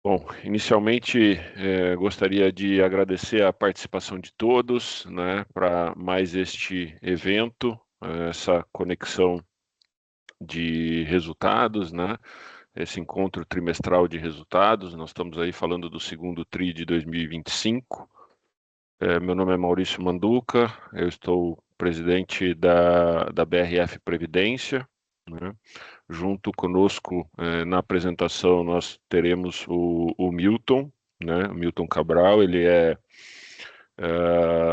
Bom, inicialmente gostaria de agradecer a participação de todos, né, para mais este evento, essa conexão de resultados, né, esse encontro trimestral de resultados. Nós estamos aí falando do segundo TRI de 2025. Meu nome é Maurício Manduca, eu estou presidente da BRF Previdência, né? Junto conosco, na apresentação, nós teremos o Milton, né? O Milton Cabral, ele é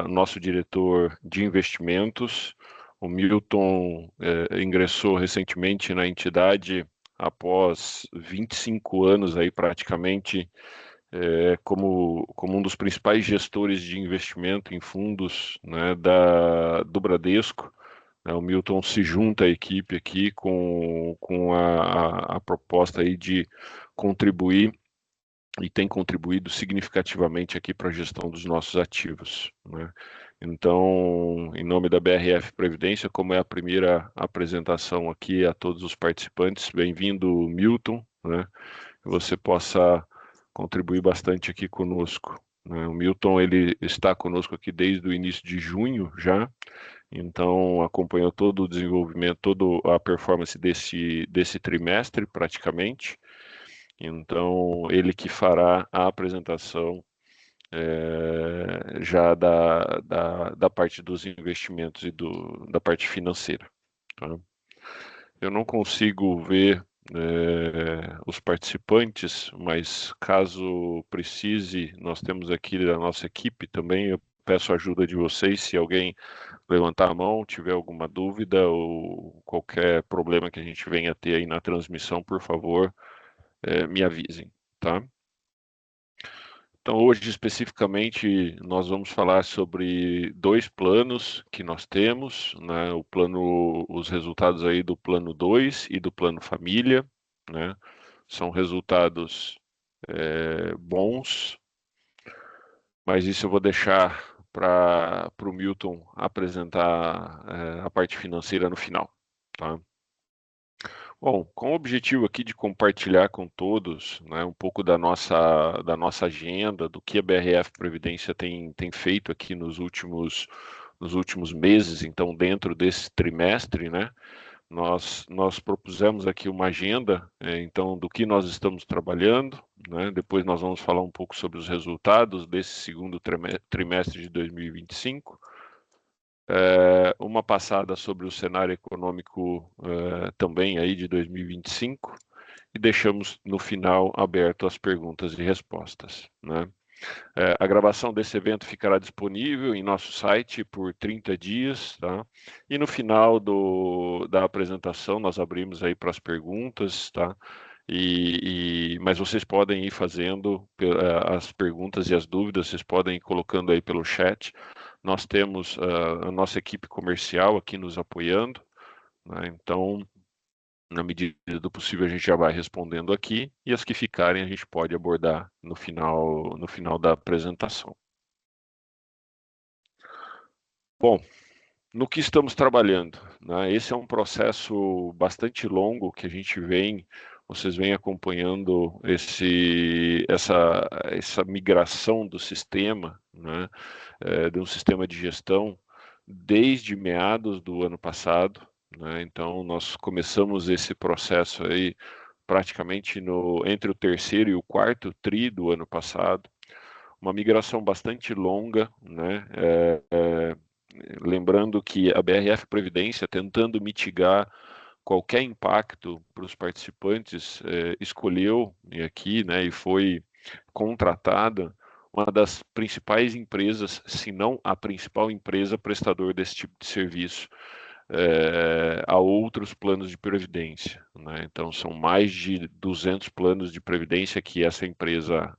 nosso diretor de investimentos. O Milton ingressou recentemente na entidade após 25 anos aí praticamente como um dos principais gestores de investimento em fundos, né, do Bradesco. Né. O Milton se junta à equipe aqui com a proposta aí de contribuir e tem contribuído significativamente aqui para a gestão dos nossos ativos, né? Então, em nome da BRF Previdência, como é a primeira apresentação aqui a todos os participantes, bem-vindo, Milton, né? Que você possa contribuir bastante aqui conosco, né? O Milton, ele está conosco aqui desde o início de junho já, então acompanhou todo o desenvolvimento, toda a performance desse trimestre praticamente. Então, ele que fará a apresentação já da parte dos investimentos e da parte financeira. Tá? Eu não consigo ver os participantes, mas caso precise, nós temos aqui da nossa equipe também. Eu peço a ajuda de vocês, se alguém levantar a mão, tiver alguma dúvida ou qualquer problema que a gente venha a ter aí na transmissão, por favor, me avisem, tá? Então, hoje especificamente, nós vamos falar sobre dois planos que nós temos, né? Os resultados aí do plano 2 e do plano família, né? São resultados bons, mas isso eu vou deixar para o Milton apresentar a parte financeira no final, tá? Bom, com o objetivo aqui de compartilhar com todos, né, um pouco da nossa agenda, do que a BRF Previdência tem feito aqui nos últimos meses, então dentro desse trimestre, né, nós propusemos aqui uma agenda, então do que nós estamos trabalhando, né, depois nós vamos falar um pouco sobre os resultados desse segundo trimestre de 2025, uma passada sobre o cenário econômico também aí de 2025 e deixamos no final aberto as perguntas e respostas, né? A gravação desse evento ficará disponível em nosso site por 30 dias, tá? E no final da apresentação nós abrimos aí para as perguntas, tá? Mas vocês podem ir fazendo as perguntas e as dúvidas, vocês podem ir colocando aí pelo chat. Nós temos a nossa equipe comercial aqui nos apoiando, né? Então, na medida do possível, a gente já vai respondendo aqui e as que ficarem a gente pode abordar no final da apresentação. Bom, no que estamos trabalhando, né? Esse é um processo bastante longo que vocês vêm acompanhando essa migração do sistema, né? De um sistema de gestão desde meados do ano passado, né? Então nós começamos esse processo aí praticamente entre o terceiro e o quarto tri do ano passado, uma migração bastante longa, né? Lembrando que a BRF Previdência, tentando mitigar qualquer impacto para os participantes, escolheu aqui, né, e foi contratada uma das principais empresas, se não a principal empresa prestador desse tipo de serviço, a outros planos de previdência, né? Então, são mais de 200 planos de previdência que essa empresa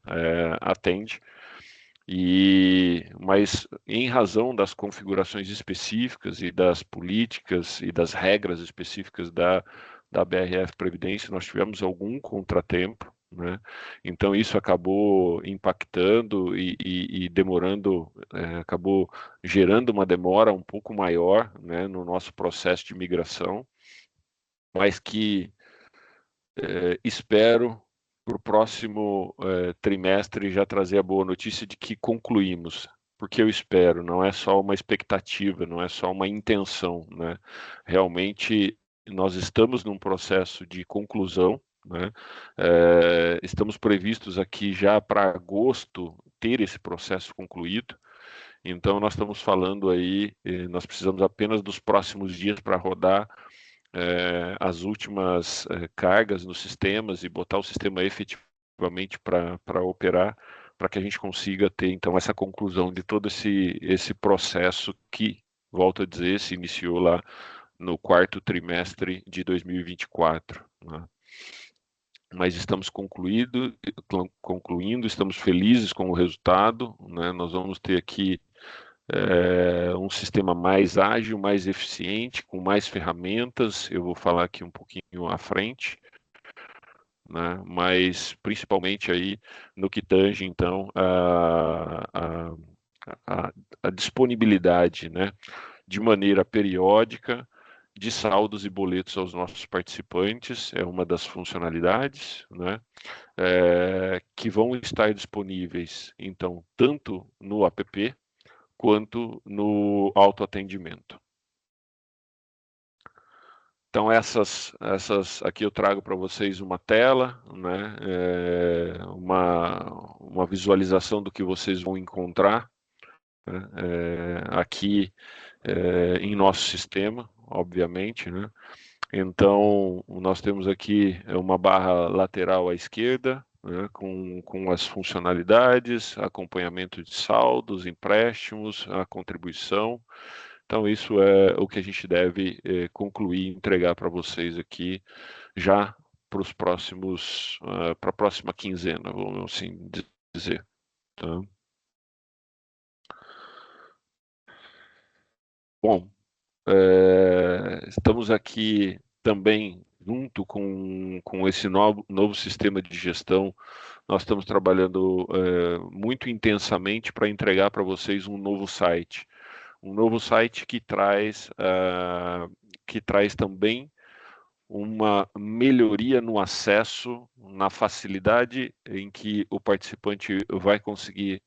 atende. Mas em razão das configurações específicas e das políticas e das regras específicas da BRF Previdência, nós tivemos algum contratempo, né? Então isso acabou impactando e demorando, acabou gerando uma demora um pouco maior, né, no nosso processo de migração, mas que espero para o próximo trimestre já trazer a boa notícia de que concluímos, porque eu espero, não é só uma expectativa, não é só uma intenção, né? Realmente nós estamos num processo de conclusão, né? Estamos previstos aqui já para agosto ter esse processo concluído. Então nós estamos falando aí, nós precisamos apenas dos próximos dias para rodar as últimas cargas nos sistemas e botar o sistema efetivamente para operar, para que a gente consiga ter então essa conclusão de todo esse processo que, volto a dizer, se iniciou lá no quarto trimestre de 2024, né? Mas estamos concluindo, estamos felizes com o resultado, né? Nós vamos ter aqui um sistema mais ágil, mais eficiente, com mais ferramentas. Eu vou falar aqui um pouquinho à frente, né? Mas principalmente aí no que tange então a disponibilidade, né? De maneira periódica de saldos e boletos aos nossos participantes, é uma das funcionalidades, né? Que vão estar disponíveis então tanto no app quanto no autoatendimento. Então aqui eu trago para vocês uma tela, né, uma visualização do que vocês vão encontrar, né, aqui em nosso sistema, obviamente, né. Então nós temos aqui uma barra lateral à esquerda, né, com as funcionalidades, acompanhamento de saldos, empréstimos, a contribuição. Então, isso é o que a gente deve concluir e entregar para vocês aqui já para os próximos, para a próxima quinzena, vamos assim dizer. Tá? Bom, estamos aqui também junto com esse novo sistema de gestão. Nós estamos trabalhando muito intensamente para entregar para vocês um novo site. Um novo site que traz também uma melhoria no acesso, na facilidade em que o participante vai conseguir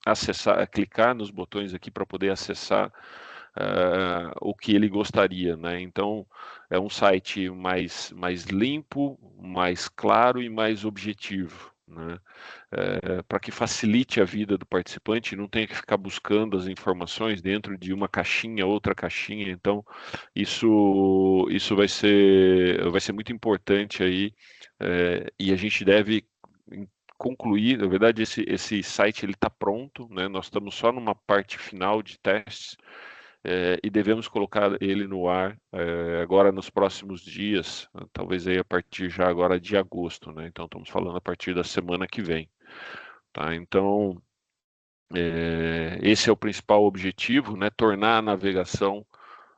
acessar, clicar nos botões aqui para poder acessar o que ele gostaria, né? Então é um site mais limpo, mais claro e mais objetivo, né? Para que facilite a vida do participante, não tenha que ficar buscando as informações dentro de uma caixinha, outra caixinha. Então, isso vai ser muito importante aí, e a gente deve concluir. Na verdade, esse site ele está pronto, né? Nós estamos só numa parte final de testes. E devemos colocar ele no ar agora nos próximos dias, talvez aí a partir já agora de agosto, né? Então estamos falando a partir da semana que vem, tá? Então esse é o principal objetivo, né? Tornar a navegação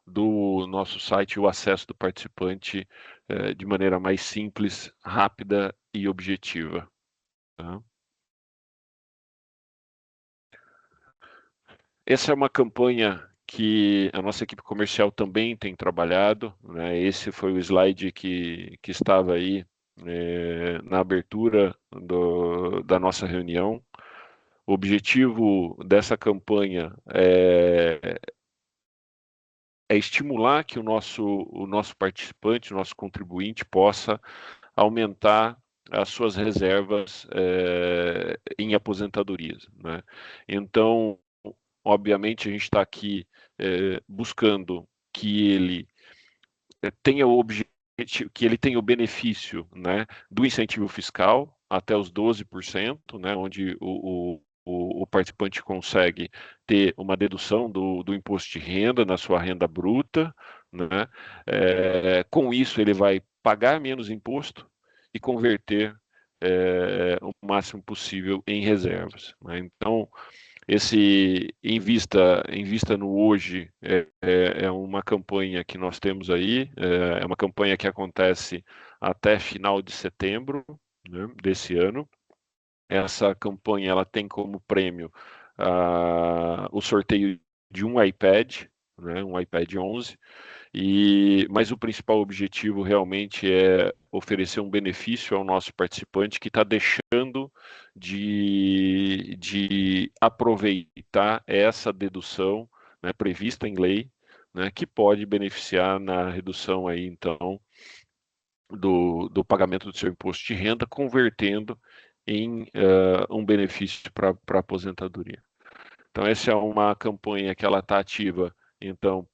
do nosso site e o acesso do participante de maneira mais simples, rápida e objetiva, tá? Essa é uma campanha que a nossa equipe comercial também tem trabalhado, né? Esse foi o slide que estava aí na abertura da nossa reunião. O objetivo dessa campanha é estimular que o nosso participante, o nosso contribuinte, possa aumentar as suas reservas em aposentadorias, né? Então, obviamente, a gente está aqui buscando que ele tenha o objetivo, que ele tenha o benefício, né, do incentivo fiscal até os 12%, né, onde o participante consegue ter uma dedução do imposto de renda na sua renda bruta, né? Com isso, ele vai pagar menos imposto e converter o máximo possível em reservas, né? Então, esse em vista no hoje é uma campanha que nós temos aí, é uma campanha que acontece até final de setembro, né, desse ano. Essa campanha ela tem como prêmio o sorteio de um iPad, né, um iPad 11, Mas o principal objetivo realmente é oferecer um benefício ao nosso participante que está deixando de aproveitar essa dedução, né, prevista em lei, né, que pode beneficiar na redução aí, então, do pagamento do seu imposto de renda, convertendo em um benefício para a aposentadoria. Então, essa é uma campanha que ela está ativa, então,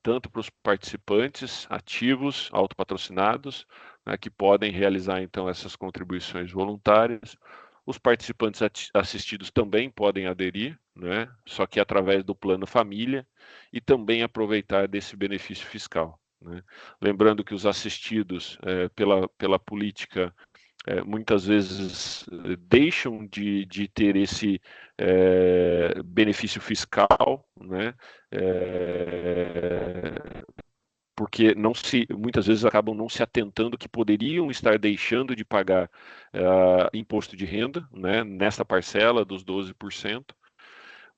tanto para os participantes ativos, autopatrocinados, né, que podem realizar, então, essas contribuições voluntárias. Os participantes assistidos também podem aderir, né, só que através do Plano Família, e também aproveitar desse benefício fiscal, né. Lembrando que os assistidos pela política muitas vezes deixam de ter esse benefício fiscal, né? Porque muitas vezes acabam não se atentando que poderiam estar deixando de pagar imposto de renda, né? Nessa parcela dos 12%.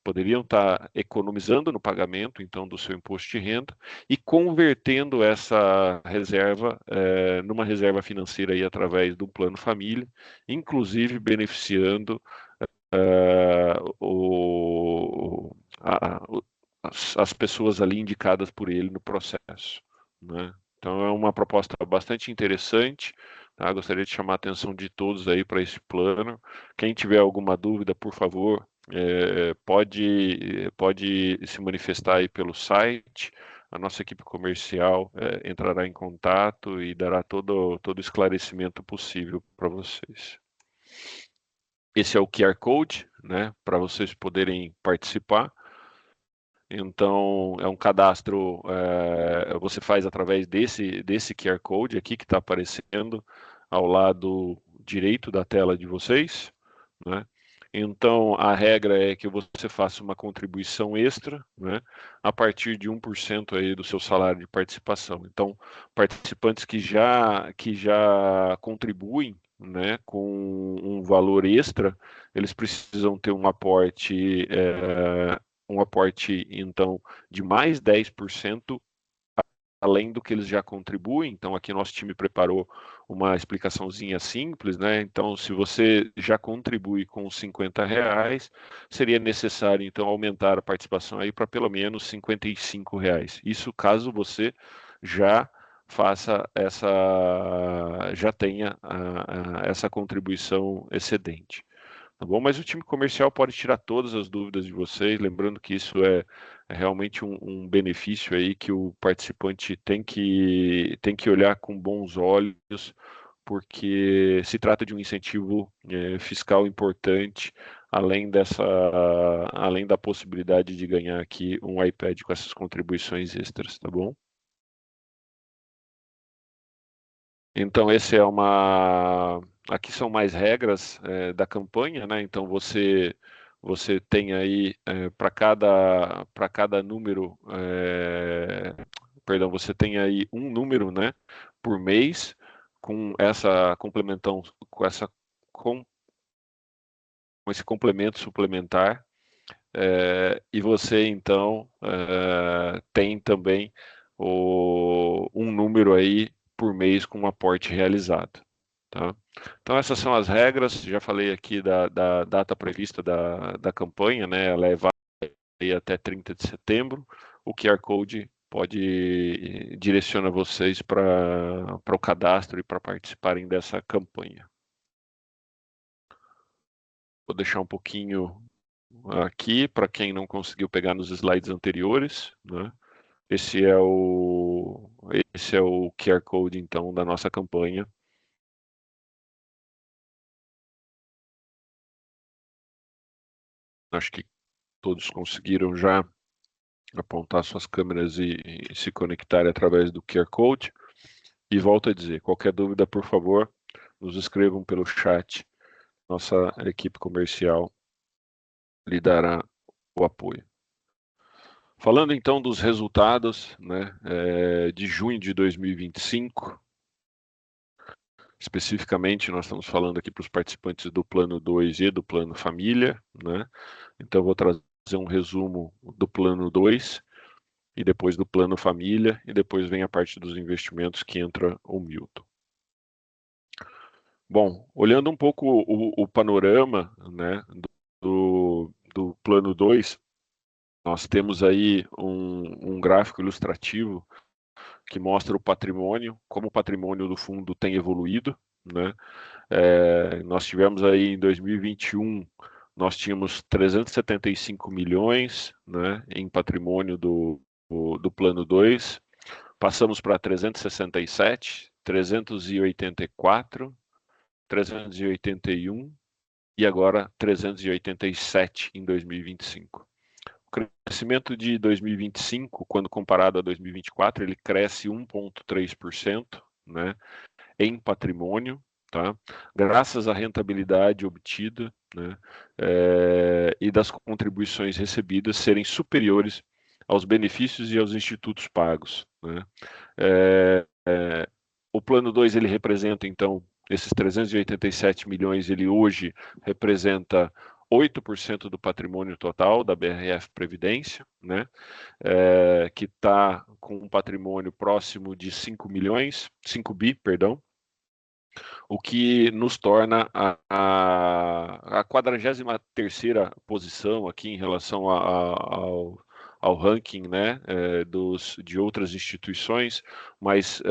Poderiam estar economizando no pagamento, então, do seu imposto de renda e convertendo essa reserva numa reserva financeira aí através do Plano Família, inclusive beneficiando as pessoas ali indicadas por ele no processo, né? Então é uma proposta bastante interessante, tá? Gostaria de chamar a atenção de todos aí para esse plano. Quem tiver alguma dúvida, por favor, pode se manifestar aí pelo site. A nossa equipe comercial entrará em contato e dará todo o esclarecimento possível para vocês. Esse é o QR Code, né, para vocês poderem participar. Então, é um cadastro, você faz através desse QR Code aqui que está aparecendo ao lado direito da tela de vocês, né? Então, a regra é que você faça uma contribuição extra, né, a partir de 1% aí do seu salário de participação. Então, participantes que já contribuem, né, com um valor extra, eles precisam ter um aporte, então, de mais 10% além do que eles já contribuem. Então, aqui nosso time preparou uma explicaçãozinha simples, né? Então, se você já contribui com R$ 50, seria necessário, então, aumentar a participação aí para pelo menos R$ 55. Isso caso você já já tenha essa contribuição excedente. Tá bom? Mas o time comercial pode tirar todas as dúvidas de vocês, lembrando que isso é realmente um benefício aí que o participante tem que olhar com bons olhos, porque se trata de um incentivo fiscal importante, além da possibilidade de ganhar aqui um iPad com essas contribuições extras, tá bom? Então, aqui são mais regras da campanha, né? Então, você tem aí para cada número, perdão, você tem aí um número, né, por mês com essa complementão, com esse complemento suplementar, e você então tem também um número aí por mês com um aporte realizado, tá? Então essas são as regras. Já falei aqui da data prevista da campanha, né? Ela é válida até 30 de setembro. O QR Code direciona vocês para o cadastro e para participarem dessa campanha. Vou deixar um pouquinho aqui para quem não conseguiu pegar nos slides anteriores, né? Esse é o QR Code, então, da nossa campanha. Acho que todos conseguiram já apontar suas câmeras e se conectar através do QR Code. E volto a dizer, qualquer dúvida, por favor, nos escrevam pelo chat. Nossa equipe comercial lhe dará o apoio. Falando então dos resultados, né, de junho de 2025, especificamente nós estamos falando aqui para os participantes do Plano 2 e do Plano Família, né? Então vou trazer um resumo do Plano 2. e depois do plano família, e depois vem a parte dos investimentos que entra o Milton. Bom, olhando um pouco o panorama, né, do plano 2, nós temos aí um gráfico ilustrativo que mostra o patrimônio, como o patrimônio do fundo tem evoluído, né? Nós tivemos aí em 2021, nós tínhamos 375 milhões, né, em patrimônio do plano 2, passamos para 367, 384, 381 e agora 387 em 2025. O crescimento de 2025, quando comparado a 2024, ele cresce 1,3%, né, em patrimônio, tá? Graças à rentabilidade obtida, né, e das contribuições recebidas serem superiores aos benefícios e aos institutos pagos, né? O plano 2 ele representa, então, esses 387 milhões, ele hoje representa 8% do patrimônio total da BRF Previdência, né? Que está com um patrimônio próximo de 5 bi, perdão, o que nos torna a 43ª posição aqui em relação ao ranking, né, de outras instituições, mas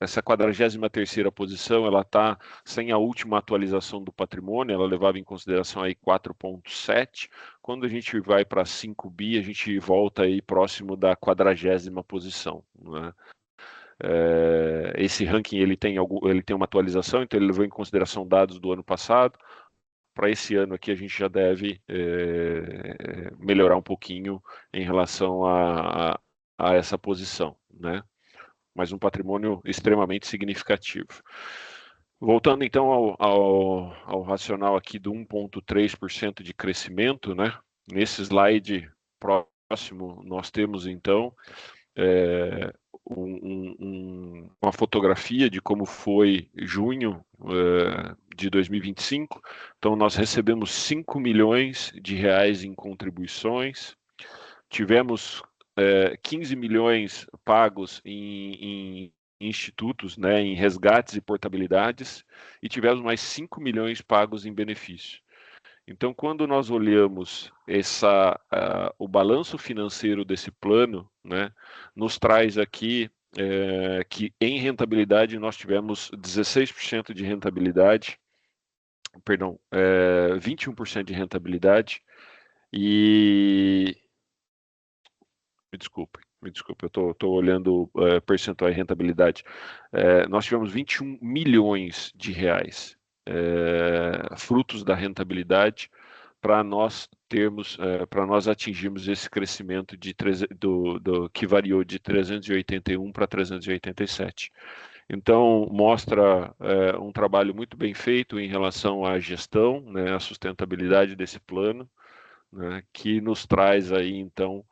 essa 43ª posição, ela está sem a última atualização do patrimônio, ela levava em consideração aí 4,7. Quando a gente vai para 5 bi, a gente volta aí próximo da 40ª posição, né? Esse ranking ele tem uma atualização, então ele levou em consideração dados do ano passado. Para esse ano aqui a gente já deve melhorar um pouquinho em relação a essa posição, né? Mas um patrimônio extremamente significativo. Voltando então ao racional aqui do 1,3% de crescimento, né? Nesse slide próximo nós temos então uma fotografia de como foi junho de 2025. Então, nós recebemos 5 milhões de reais em contribuições, tivemos 15 milhões pagos em institutos, né, em resgates e portabilidades, e tivemos mais 5 milhões pagos em benefício. Então, quando nós olhamos o balanço financeiro desse plano, né, nos traz aqui que em rentabilidade nós tivemos 16% de rentabilidade, perdão, 21% de rentabilidade e... Me desculpe, eu estou olhando percentual e rentabilidade. Nós tivemos 21 milhões de reais frutos da rentabilidade, para nós atingirmos esse crescimento que variou de 381 para 387. Então, mostra um trabalho muito bem feito em relação à gestão, né, à sustentabilidade desse plano, né, que nos traz aí, então,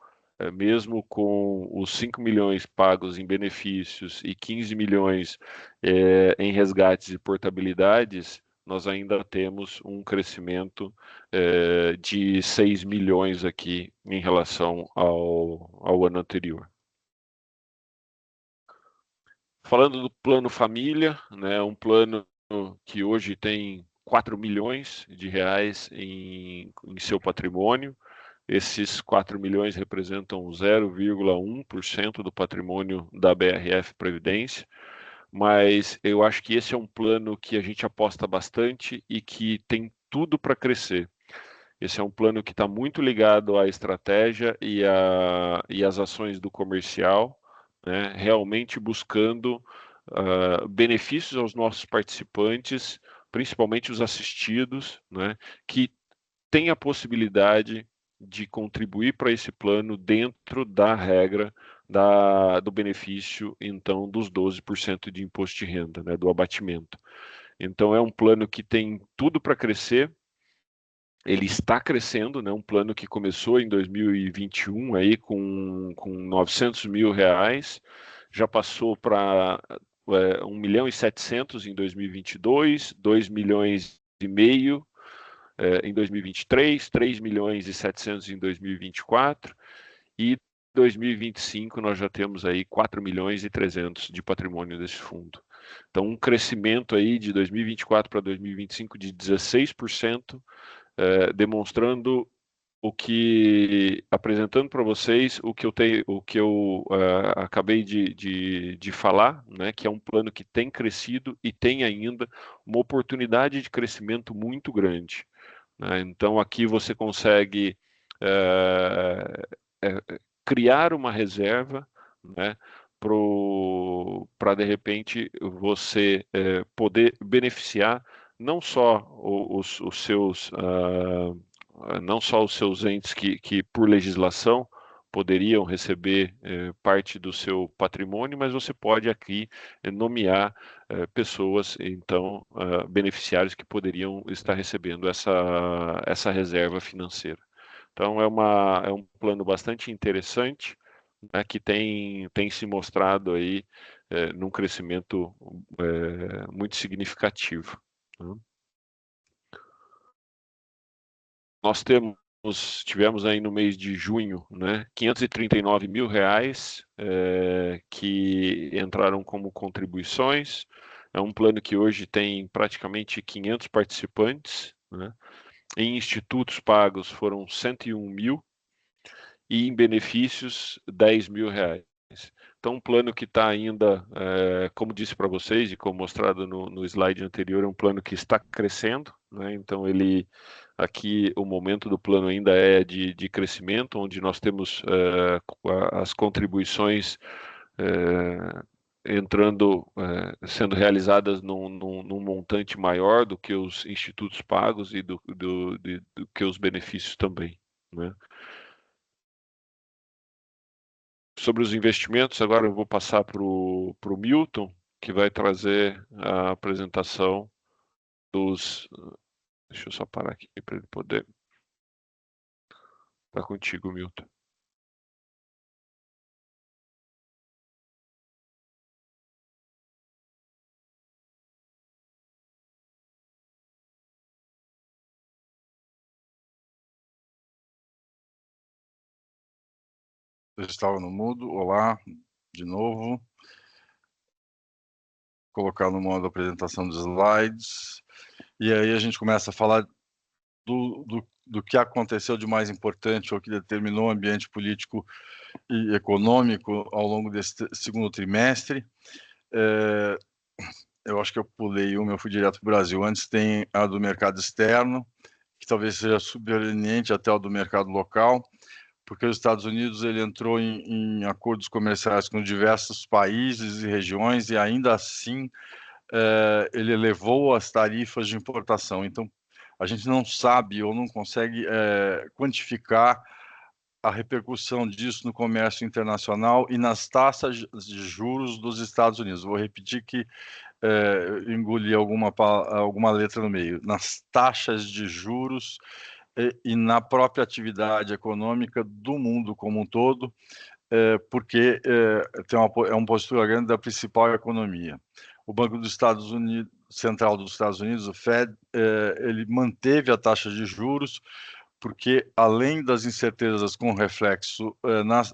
mesmo com os 5 milhões pagos em benefícios e 15 milhões em resgates e portabilidades, nós ainda temos um crescimento de 6 milhões aqui em relação ao ano anterior. Falando do plano família, né, um plano que hoje tem 4 milhões de reais em seu patrimônio. Esses 4 milhões representam 0,1% do patrimônio da BRF Previdência, mas eu acho que esse é um plano que a gente aposta bastante e que tem tudo para crescer. Esse é um plano que está muito ligado à estratégia e às ações do comercial, né, realmente buscando benefícios aos nossos participantes, principalmente os assistidos, né, que têm a possibilidade de contribuir para esse plano dentro da regra do benefício, então, dos 12% de imposto de renda, né, do abatimento. Então, é um plano que tem tudo para crescer. Ele está crescendo, né, um plano que começou em 2021 aí com 900 mil reais, já passou para 1 milhão e 700 em 2022, 2 milhões e meio em 2023, 3 milhões e 700 em 2024, e 2025 nós já temos aí 4 milhões e 300 de patrimônio desse fundo. Então, um crescimento aí de 2024 para 2025 de 16%, demonstrando apresentando para vocês o que eu acabei de falar, né, que é um plano que tem crescido e tem ainda uma oportunidade de crescimento muito grande, né? Então, aqui você consegue criar uma reserva, né, para de repente você poder beneficiar não só os seus não só os seus entes que por legislação poderiam receber parte do seu patrimônio, mas você pode aqui nomear pessoas, então, beneficiários que poderiam estar recebendo essa reserva financeira. Então, é um plano bastante interessante, né, que tem se mostrado aí num crescimento muito significativo, né? Nós tivemos aí no mês de junho, né, 539 mil reais que entraram como contribuições. É um plano que hoje tem praticamente 500 participantes, né? Em institutos pagos foram 101 mil e em benefícios 10 mil reais. Então, um plano que está ainda, como disse para vocês e como mostrado no slide anterior, é um plano que está crescendo, né? Então, aqui o momento do plano ainda é de crescimento, onde nós temos as contribuições entrando, sendo realizadas num montante maior do que os institutos pagos e do que os benefícios também, né? Sobre os investimentos, agora eu vou passar para o Milton, que vai trazer a apresentação dos. Deixa eu só parar aqui para ele poder. Está contigo, Milton. Eu estava no mudo. Olá, de novo. Colocar no modo apresentação dos slides. E aí a gente começa a falar do que aconteceu de mais importante ou que determinou o ambiente político e econômico ao longo desse segundo trimestre. Eu acho que eu pulei uma, eu fui direto para o Brasil. Antes tem a do mercado externo, que talvez seja subordinante até o do mercado local, porque os Estados Unidos ele entrou em acordos comerciais com diversos países e regiões e ainda assim ele elevou as tarifas de importação. Então, a gente não sabe ou não consegue quantificar a repercussão disso no comércio internacional e nas taxas de juros dos Estados Unidos. Vou repetir que engoli alguma letra no meio. Nas taxas de juros e na própria atividade econômica do mundo como um todo, porque é uma postura grande da principal economia. O Banco dos Estados Unidos, Central dos Estados Unidos, o Fed, ele manteve a taxa de juros, porque além das incertezas com reflexo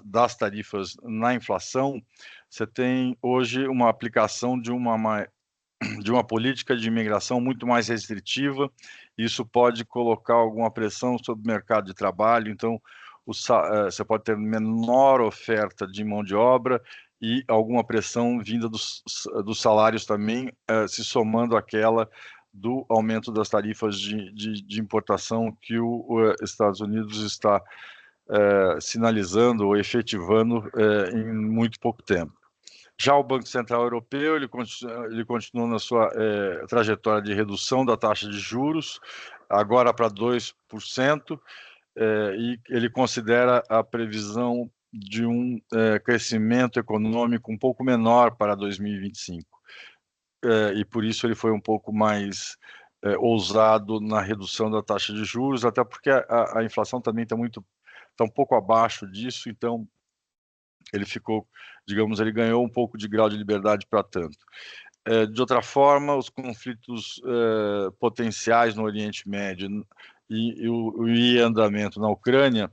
das tarifas na inflação, você tem hoje uma aplicação de uma política de imigração muito mais restritiva. Isso pode colocar alguma pressão sobre o mercado de trabalho. Então, você pode ter menor oferta de mão de obra e alguma pressão vinda dos salários também, se somando àquela do aumento das tarifas de importação que os Estados Unidos está sinalizando ou efetivando em muito pouco tempo. Já o Banco Central Europeu, ele continua na sua trajetória de redução da taxa de juros, agora para 2%, e ele considera a previsão de um crescimento econômico um pouco menor para 2025. E por isso ele foi um pouco mais ousado na redução da taxa de juros, até porque a inflação também está um pouco abaixo disso, então ele ficou, digamos, ele ganhou um pouco de grau de liberdade para tanto. De outra forma, os conflitos potenciais no Oriente Médio e o andamento na Ucrânia,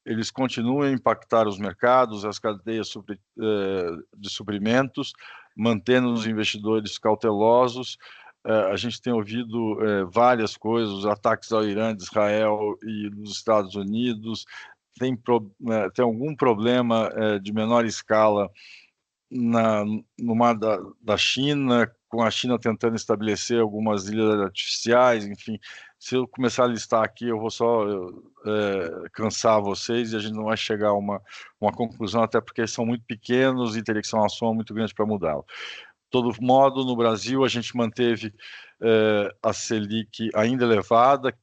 eles continuam a impactar os mercados, as cadeias de suprimentos, mantendo os investidores cautelosos. A gente tem ouvido várias coisas, os ataques ao Irã, de Israel e dos Estados Unidos, tem algum problema de menor escala no mar da China, com a China tentando estabelecer algumas ilhas artificiais, enfim. Se eu começar a listar aqui, eu vou só cansar vocês e a gente não vai chegar a uma conclusão, até porque são muito pequenos e teria que ser uma soma muito grande para mudá-lo. De todo modo, no Brasil, a gente manteve a Selic ainda elevada,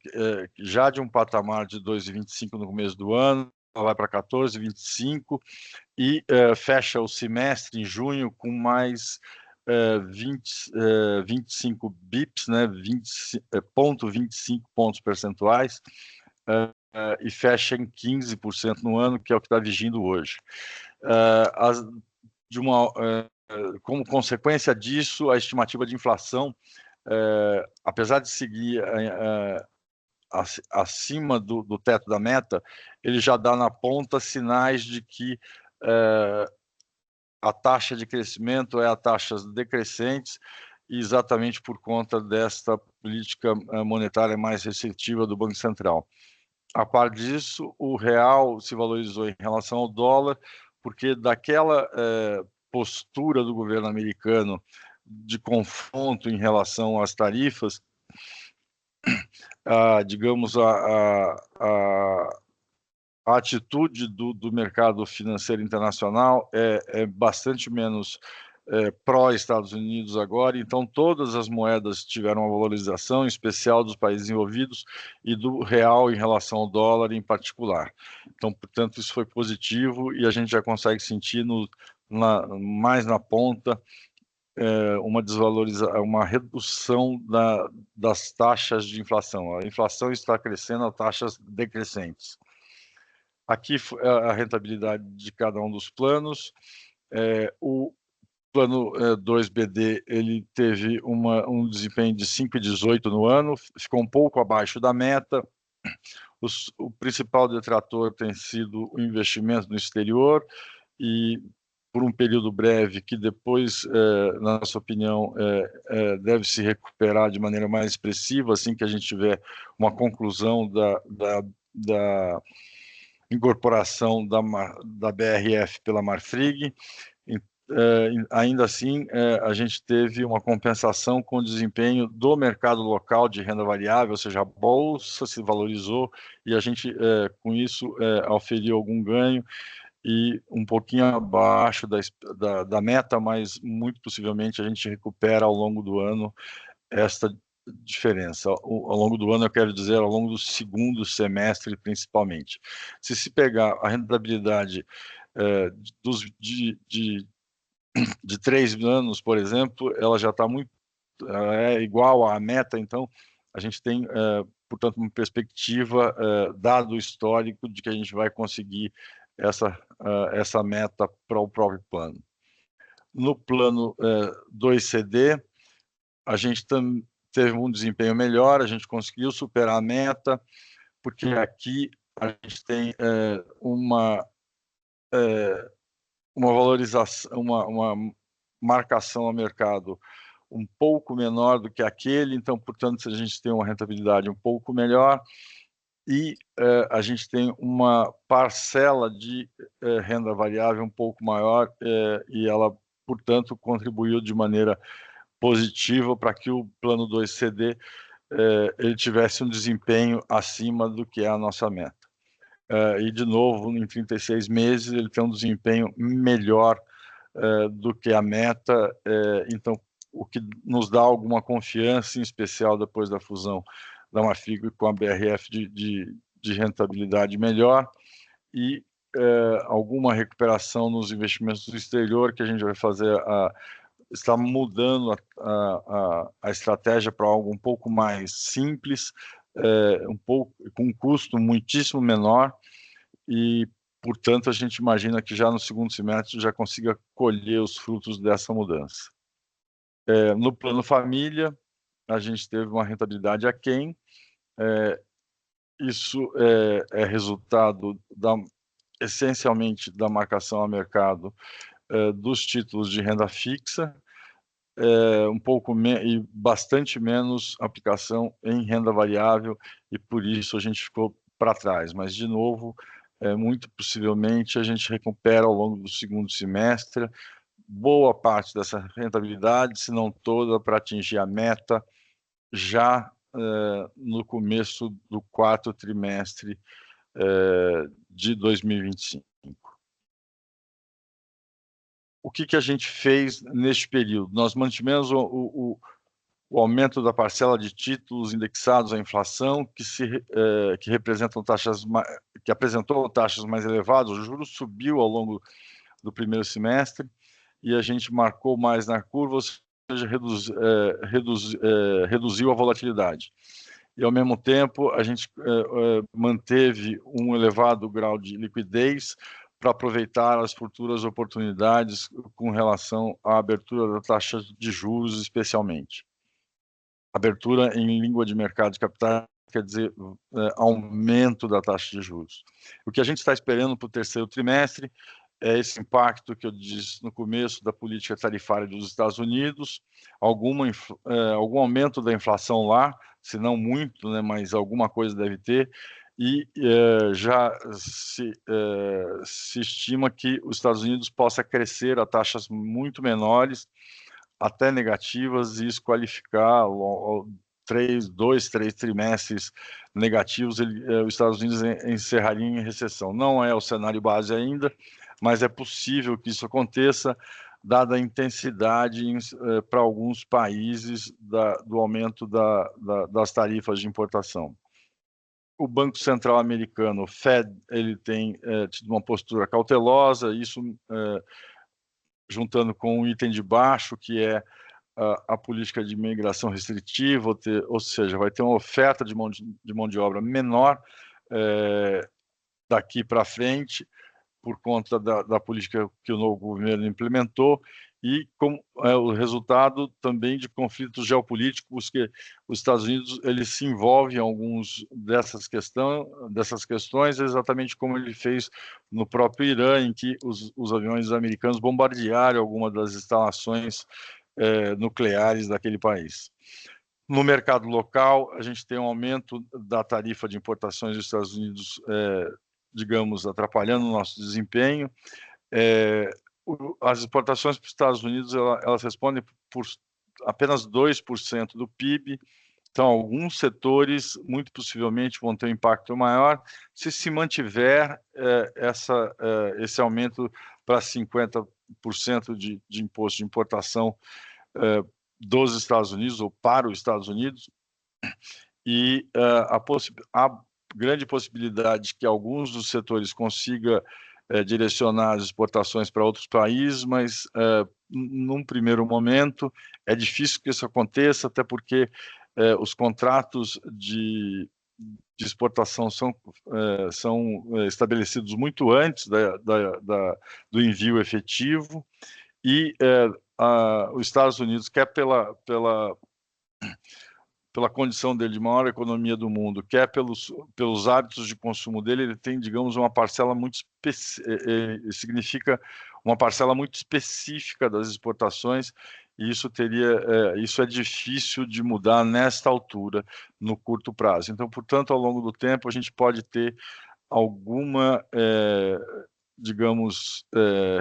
já de um patamar de 2,25 no começo do ano, ela vai para 14,25 e fecha o semestre em junho com mais 25 bips, né, 0,25 pontos percentuais, e fecha em 15% no ano, que é o que está vigindo hoje. Como consequência disso, a estimativa de inflação, apesar de seguir acima do teto da meta, ele já dá na ponta sinais de que a taxa de crescimento é a taxas decrescentes, exatamente por conta desta política monetária mais restritiva do Banco Central. A par disso, o real se valorizou em relação ao dólar, porque daquela postura do governo americano de confronto em relação às tarifas, digamos, a atitude do mercado financeiro internacional é bastante menos pró-Estados Unidos agora, então todas as moedas tiveram uma valorização, em especial dos países envolvidos, e do real em relação ao dólar em particular. Então, portanto, isso foi positivo e a gente já consegue sentir mais na ponta uma redução das taxas de inflação. A inflação está crescendo a taxas decrescentes. Aqui a rentabilidade de cada um dos planos. O plano 2BD ele teve um desempenho de 5,18 no ano, ficou um pouco abaixo da meta. O principal detrator tem sido o investimento no exterior e por um período breve que depois, na nossa opinião, deve se recuperar de maneira mais expressiva assim que a gente tiver uma conclusão da incorporação da BRF pela Marfrig. Ainda assim, a gente teve uma compensação com o desempenho do mercado local de renda variável, ou seja, a bolsa se valorizou e a gente, com isso, auferiu algum ganho e um pouquinho abaixo da meta, mas muito possivelmente a gente recupera ao longo do ano esta diferença. Ao longo do ano, eu quero dizer, ao longo do segundo semestre, principalmente. Se pegar a rentabilidade de 3 anos, por exemplo, ela já está igual à meta, então a gente tem, portanto, uma perspectiva, dado o histórico, de que a gente vai conseguir essa meta para o próprio plano. No plano 2CD, a gente teve um desempenho melhor, a gente conseguiu superar a meta, porque aqui a gente tem uma valorização, uma marcação ao mercado um pouco menor do que aquele, então, portanto, a gente tem uma rentabilidade um pouco melhor e a gente tem uma parcela de renda variável um pouco maior e ela, portanto, contribuiu de maneira positiva para que o plano 2CD ele tivesse um desempenho acima do que é a nossa meta. E, de novo, em 36 meses, ele tem um desempenho melhor do que a meta, então, o que nos dá alguma confiança, em especial depois da fusão da Marfrig com a BRF de rentabilidade melhor e alguma recuperação nos investimentos do exterior, que a gente vai fazer está mudando a estratégia para algo um pouco mais simples, com um custo muitíssimo menor e, portanto, a gente imagina que já no segundo semestre já consiga colher os frutos dessa mudança. No plano família, a gente teve uma rentabilidade aquém. Isso é resultado essencialmente da marcação a mercado dos títulos de renda fixa, um pouco e bastante menos aplicação em renda variável, e por isso a gente ficou para trás. Mas, de novo, muito possivelmente a gente recupera ao longo do segundo semestre boa parte dessa rentabilidade, se não toda, para atingir a meta já no começo do quarto trimestre de 2025. O que a gente fez neste período? Nós mantivemos o aumento da parcela de títulos indexados à inflação, que representam que apresentou taxas mais elevadas. O juros subiu ao longo do primeiro semestre e a gente marcou mais na curva, ou seja, reduziu a volatilidade. E, ao mesmo tempo, a gente manteve um elevado grau de liquidez para aproveitar as futuras oportunidades com relação à abertura da taxa de juros, especialmente. Abertura em língua de mercado de capitais quer dizer aumento da taxa de juros. O que a gente está esperando para o terceiro trimestre é esse impacto que eu disse no começo da política tarifária dos Estados Unidos, algum aumento da inflação lá, se não muito, né, mas alguma coisa deve ter, e já se estima que os Estados Unidos possa crescer a taxas muito menores, até negativas, e isso qualificar dois, três trimestres negativos, os Estados Unidos encerrariam em recessão. Não é o cenário base ainda, mas é possível que isso aconteça, dada a intensidade para alguns países do aumento das tarifas de importação. O Banco Central americano, o Fed, ele tem tido uma postura cautelosa, isso juntando com um item de baixo, que é a política de imigração restritiva, ou seja, vai ter uma oferta de mão de obra menor daqui para frente, por conta da política que o novo governo implementou, e com o resultado também de conflitos geopolíticos, que os Estados Unidos ele se envolve em alguns dessas questões, exatamente como ele fez no próprio Irã, em que os aviões americanos bombardearam algumas das instalações nucleares daquele país. No mercado local, a gente tem um aumento da tarifa de importações dos Estados Unidos, digamos, atrapalhando o nosso desempenho. As exportações para os Estados Unidos, elas respondem por apenas 2% do PIB, então alguns setores, muito possivelmente, vão ter um impacto maior se mantiver esse aumento para 50% de imposto de importação dos Estados Unidos, ou para os Estados Unidos, e a grande possibilidade que alguns dos setores consiga direcionar as exportações para outros países, mas num primeiro momento é difícil que isso aconteça, até porque os contratos de exportação são estabelecidos muito antes do envio efetivo, e os Estados Unidos, quer pela condição dele de maior economia do mundo, quer pelos hábitos de consumo dele, ele tem, digamos, uma parcela muito significa uma parcela muito específica das exportações, e isso é difícil de mudar nesta altura, no curto prazo. Então, portanto, ao longo do tempo, a gente pode ter alguma digamos,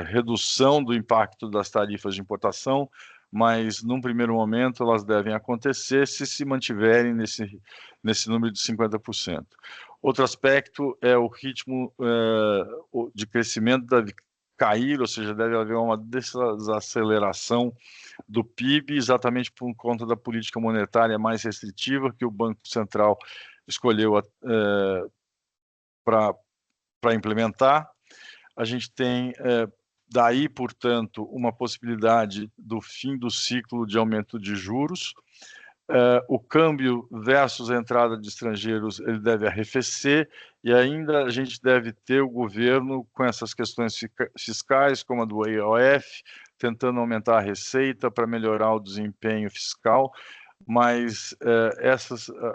redução do impacto das tarifas de importação, mas, num primeiro momento, elas devem acontecer se mantiverem nesse número de 50%. Outro aspecto é o ritmo de crescimento deve cair, ou seja, deve haver uma desaceleração do PIB, exatamente por conta da política monetária mais restritiva que o Banco Central escolheu para implementar. A gente tem, daí, portanto, uma possibilidade do fim do ciclo de aumento de juros. O câmbio versus a entrada de estrangeiros, ele deve arrefecer, e ainda a gente deve ter o governo com essas questões fiscais, como a do EOF, tentando aumentar a receita para melhorar o desempenho fiscal, mas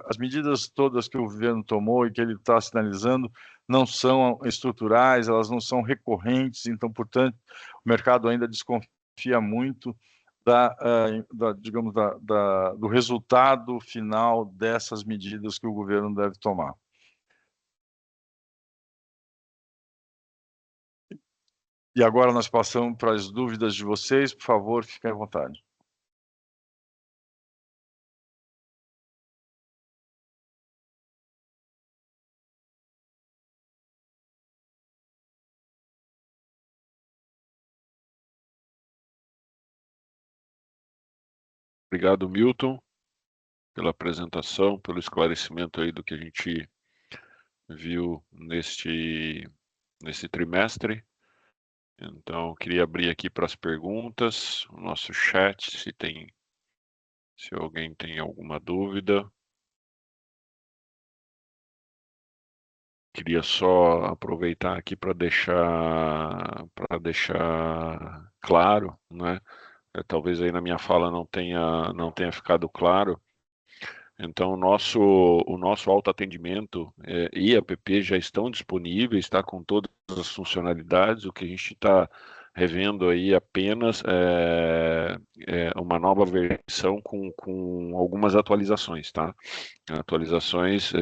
as medidas todas que o governo tomou e que ele está sinalizando não são estruturais, elas não são recorrentes, então, portanto, o mercado ainda desconfia muito digamos, do resultado final dessas medidas que o governo deve tomar. E agora nós passamos para as dúvidas de vocês, por favor, fiquem à vontade. Obrigado, Milton, pela apresentação, pelo esclarecimento aí do que a gente viu neste trimestre. Então, queria abrir aqui para as perguntas, o nosso chat, se alguém tem alguma dúvida. Queria só aproveitar aqui para deixar claro, né? Talvez aí na minha fala não tenha ficado claro. Então, o nosso autoatendimento e app já estão disponíveis, está com todas as funcionalidades. O que a gente está revendo aí apenas uma nova versão com algumas atualizações, tá? Atualizações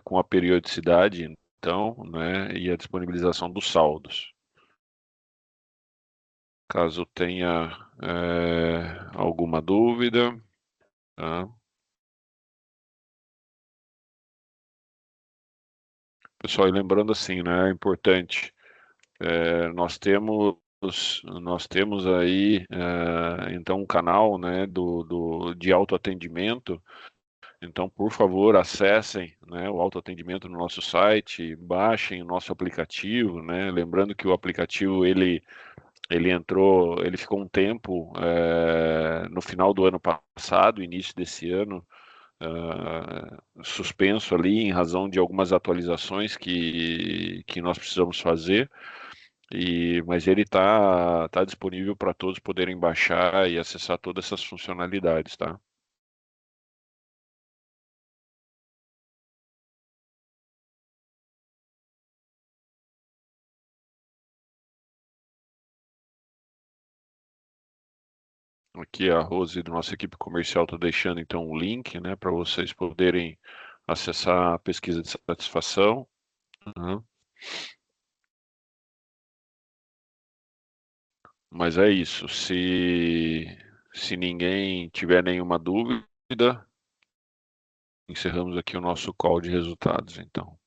com a periodicidade, então, né, e a disponibilização dos saldos. Caso tenha alguma dúvida, tá? Pessoal, e lembrando assim, né, é importante, nós temos aí, então, um canal, né, de autoatendimento. Então, por favor, acessem, né, o autoatendimento no nosso site, baixem o nosso aplicativo, né, lembrando que o aplicativo, ele ficou um tempo, no final do ano passado, início desse ano, suspenso ali em razão de algumas atualizações que nós precisamos fazer, mas ele tá disponível para todos poderem baixar e acessar todas essas funcionalidades, tá? Aqui a Rose do nossa equipe comercial está deixando então o link, né, para vocês poderem acessar a pesquisa de satisfação. Uhum. Mas é isso. Se ninguém tiver nenhuma dúvida, encerramos aqui o nosso call de resultados, então.